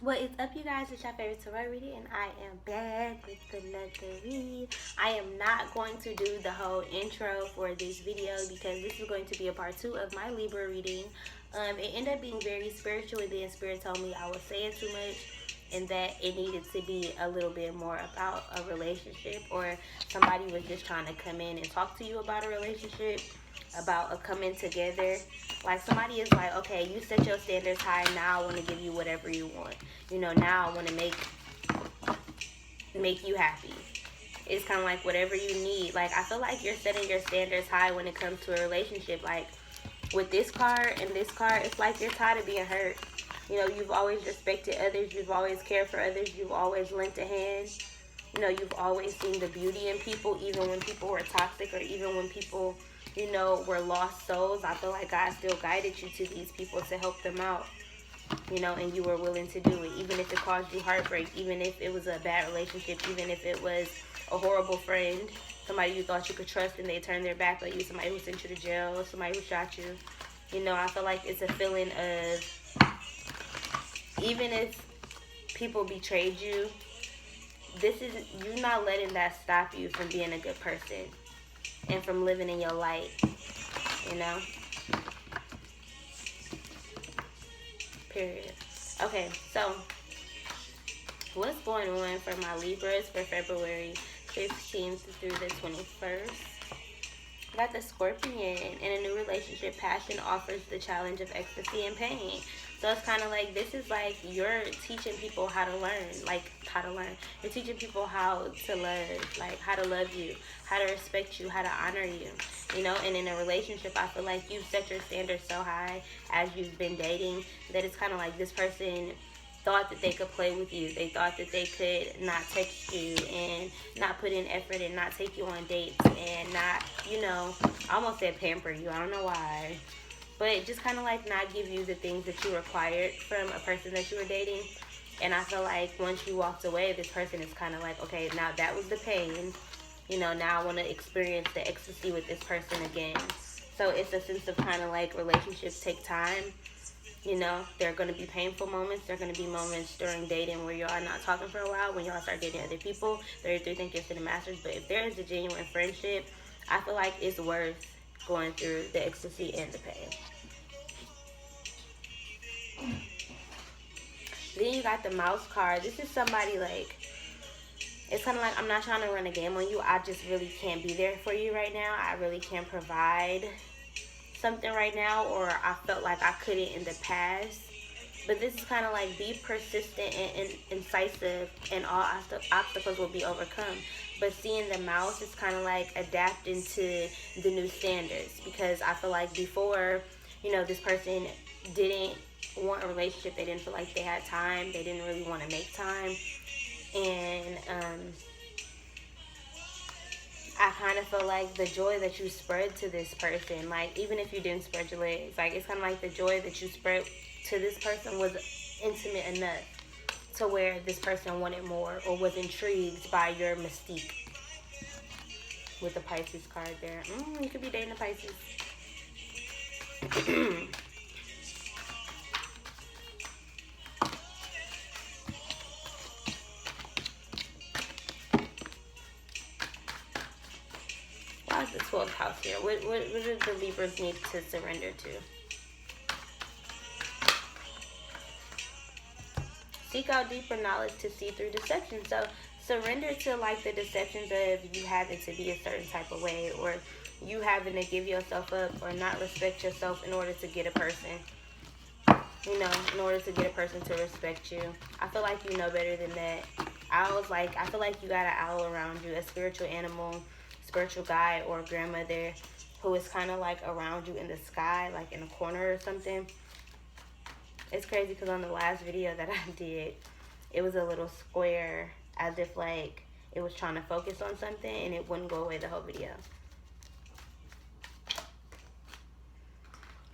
What is up, you guys? It's your favorite tarot reader, and I am back with another read. I am not going to do the whole intro for this video because this is going to be a part 2 of my Libra reading. It ended up being very spiritual, and then Spirit told me I was saying too much and that it needed to be a little bit more about a relationship, or somebody was just trying to come in and talk to you about a relationship, about a coming together. Like, somebody is like, okay, you set your standards high, now I want to give you whatever you want. Now I want to make you happy. It's kind of like whatever you need. Like, I feel like you're setting your standards high when it comes to a relationship. Like, with this card and this card, it's like you're tired of being hurt. You've always respected others. You've always cared for others. You've always lent a hand. You've always seen the beauty in people, even when people were toxic, or even when people, were lost souls. I feel like God still guided you to these people to help them out, and you were willing to do it, even if it caused you heartbreak, even if it was a bad relationship, even if it was a horrible friend, somebody you thought you could trust and they turned their back on you, somebody who sent you to jail, somebody who shot you. I feel like it's a feeling of, even if people betrayed you, you're not letting that stop you from being a good person and from living in your light, period. Okay, so what's going on for my Libras for February 15th through the 21st? I got the Scorpion. In a new relationship, passion offers the challenge of ecstasy and pain. So it's kind of like, this is like you're teaching people how to learn. You're teaching people how to love, like how to love you, how to respect you, how to honor you. And in a relationship, I feel like you've set your standards so high as you've been dating that it's kind of like this person thought that they could play with you. They thought that they could not text you and not put in effort and not take you on dates and not, I almost said pamper you. I don't know why. But just kind of like not give you the things that you required from a person that you were dating. And I feel like once you walked away, this person is kind of like, okay, now that was the pain. Now I want to experience the ecstasy with this person again. So it's a sense of kind of like relationships take time. There are going to be painful moments. There are going to be moments during dating where y'all are not talking for a while, when y'all start dating other people. 33 think you're sitting masters. But if there is a genuine friendship, I feel like it's worth going through the ecstasy and the pain. Then you got the Mouse card. This is somebody like, it's kind of like, I'm not trying to run a game on you. I just really can't be there for you right now. I really can't provide something right now, or I felt like I couldn't in the past. But this is kind of like, be persistent and incisive, and all obstacles will be overcome. But seeing the Mouse is kind of like adapting to the new standards, because I feel like before, this person didn't want a relationship. They didn't feel like they had time. They didn't really want to make time. And I kind of feel like the joy that you spread to this person, like, even if you didn't spread your legs, like, it's kind of like the joy that you spread to this person was intimate enough to where this person wanted more, or was intrigued by your mystique. With the Pisces card there. You could be dating a Pisces. Why is the 12th house here? What do the Libras need to surrender to? Seek out deeper knowledge to see through deception. So surrender to like the deceptions of you having to be a certain type of way, or you having to give yourself up or not respect yourself in order to get a person. In order to get a person to respect you. I feel like you know better than that. I feel like you got an owl around you, a spiritual animal, spiritual guide, or grandmother who is kind of like around you in the sky, like in a corner or something. It's crazy because on the last video that I did, it was a little square, as if like it was trying to focus on something and it wouldn't go away the whole video.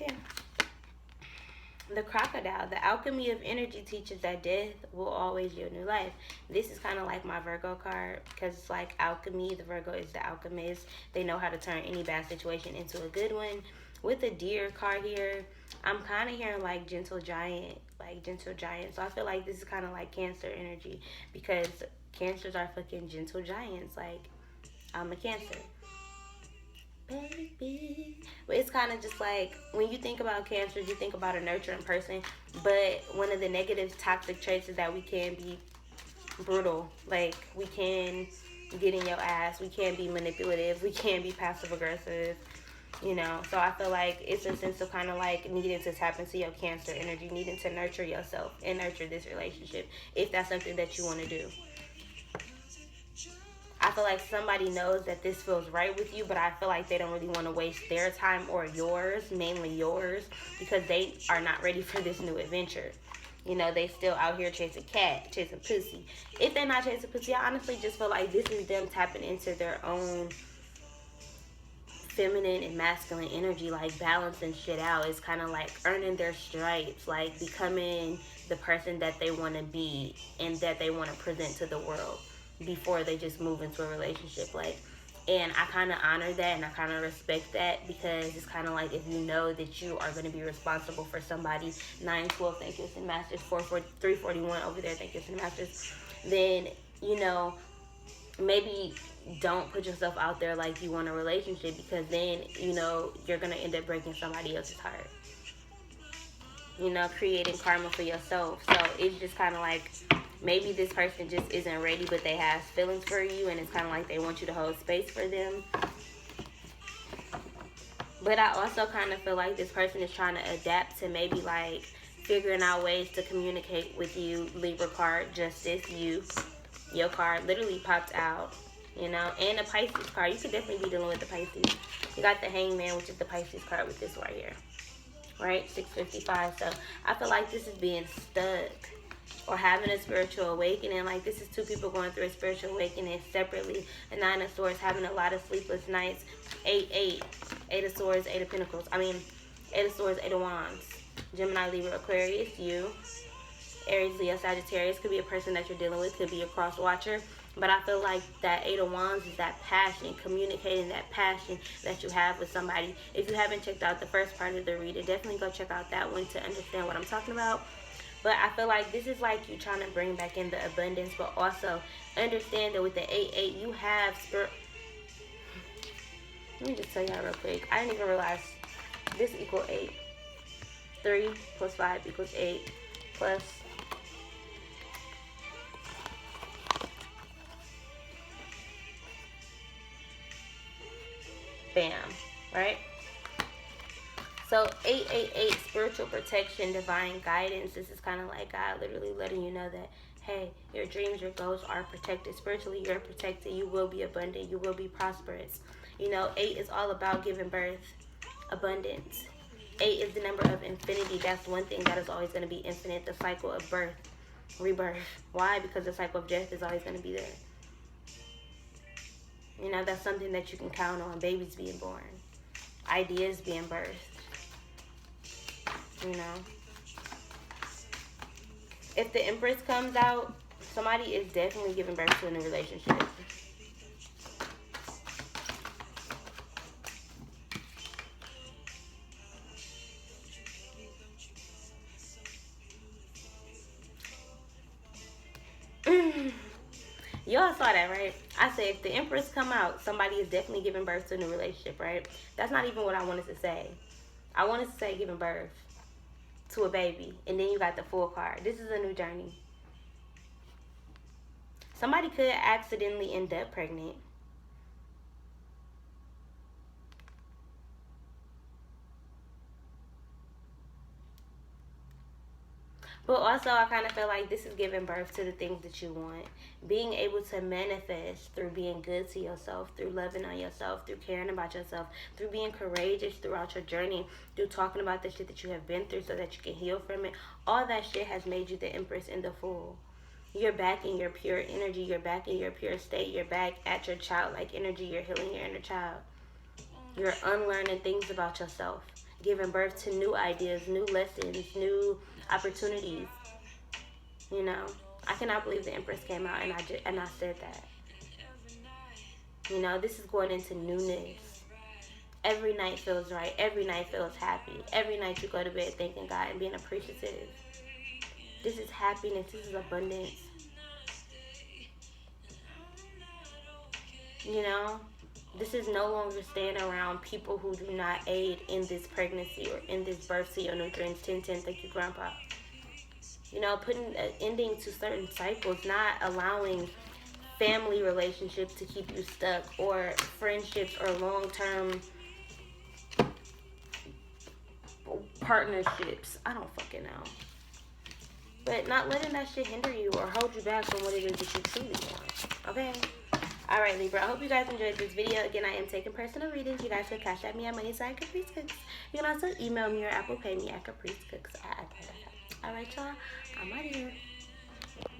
Yeah. The Crocodile. The alchemy of energy teaches that death will always yield new life. This is kind of like my Virgo card, because it's like alchemy. The Virgo is the alchemist. They know how to turn any bad situation into a good one. With the Deer card here, I'm kind of hearing like gentle giant, like gentle giants. So I feel like this is kind of like Cancer energy, because Cancers are fucking gentle giants. Like, I'm a Cancer. Baby. But it's kind of just like, when you think about Cancer, you think about a nurturing person. But one of the negative toxic traits is that we can be brutal. Like, we can get in your ass. We can be manipulative. We can be passive aggressive. You know, so I feel like it's a sense of kind of like needing to tap into your Cancer energy, needing to nurture yourself and nurture this relationship, if that's something that you want to do. I feel like somebody knows that this feels right with you, but I feel like they don't really want to waste their time or yours, mainly yours, because they are not ready for this new adventure. You know, they still out here chasing cat, chasing pussy. If they're not chasing pussy, I honestly just feel like this is them tapping into their own feminine and masculine energy, like balancing shit out. It's kind of like earning their stripes, like becoming the person that they want to be and that they want to present to the world before they just move into a relationship. Like, and I kind of honor that and I kind of respect that, because it's kind of like, if you know that you are going to be responsible for somebody, 912, thank you, and Masters, 341 over there, thank you, and Masters, then, you know, maybe don't put yourself out there like you want a relationship, because then, you know, you're going to end up breaking somebody else's heart. You know, creating karma for yourself. So it's just kind of like, maybe this person just isn't ready, but they have feelings for you, and it's kind of like they want you to hold space for them. But I also kind of feel like this person is trying to adapt to maybe like figuring out ways to communicate with you. Libra card, Justice, your card literally popped out, you know, and a Pisces card. You could definitely be dealing with the Pisces. You got the Hangman, which is the Pisces card with this right here, right? 655. So I feel like this is being stuck or having a spiritual awakening. Like, this is two people going through a spiritual awakening separately. A 9 of Swords, having a lot of sleepless nights. 8 of Swords, 8 of Pentacles. 8 of Swords, 8 of Wands. Gemini, Libra, Aquarius, you. Aries, Leo, Sagittarius could be a person that you're dealing with, could be a cross watcher. But I feel like that 8 of Wands is that passion, communicating that passion that you have with somebody. If you haven't checked out the first part of the reading, definitely go check out that one to understand what I'm talking about. But I feel like this is like you trying to bring back in the abundance, but also understand that with the 8-8, you have spirit. Let me just tell y'all real quick. I didn't even realize this equals 8. 3 plus 5 equals 8 plus... Bam, right? So 888, spiritual protection, divine guidance. This is kind of like God literally letting you know that, hey, your dreams, your goals are protected. Spiritually, you're protected. You will be abundant. You will be prosperous. You know, 8 is all about giving birth, abundance. 8 is the number of infinity. That's one thing that is always going to be infinite, the cycle of birth, rebirth. Why? Because the cycle of death is always going to be there. You know, that's something that you can count on. Babies being born, ideas being birthed. You know, if the Empress comes out, somebody is definitely giving birth to a new relationship. Y'all saw that, right? I said if the Empress come out, somebody is definitely giving birth to a new relationship, right? That's not even what I wanted to say. I wanted to say giving birth to a baby, and then you got the Fool card. This is a new journey. Somebody could accidentally end up pregnant. But also, I kind of feel like this is giving birth to the things that you want. Being able to manifest through being good to yourself, through loving on yourself, through caring about yourself, through being courageous throughout your journey, through talking about the shit that you have been through so that you can heal from it. All that shit has made you the Empress and the Fool. You're back in your pure energy. You're back in your pure state. You're back at your childlike energy. You're healing your inner child. You're unlearning things about yourself, giving birth to new ideas, new lessons, new opportunities. You know, I cannot believe the Empress came out and I said that. You know, this is going into newness. Every night feels right. Every night feels happy. Every night you go to bed thanking God and being appreciative. This is happiness. This is abundance. You know, this is no longer staying around people who do not aid in this pregnancy or in this birth to your nutrients. 1010, thank you, Grandpa. You know, putting an ending to certain cycles, not allowing family relationships to keep you stuck, or friendships or long-term partnerships. I don't fucking know. But not letting that shit hinder you or hold you back from what it is that you truly want. Okay? Alright, Libra. I hope you guys enjoyed this video. Again, I am taking personal readings. You guys can cash at me at MoneySide Caprice Cooks. You can also email me or Apple Pay me at Caprice Cooks. Alright, y'all. I'm out of here.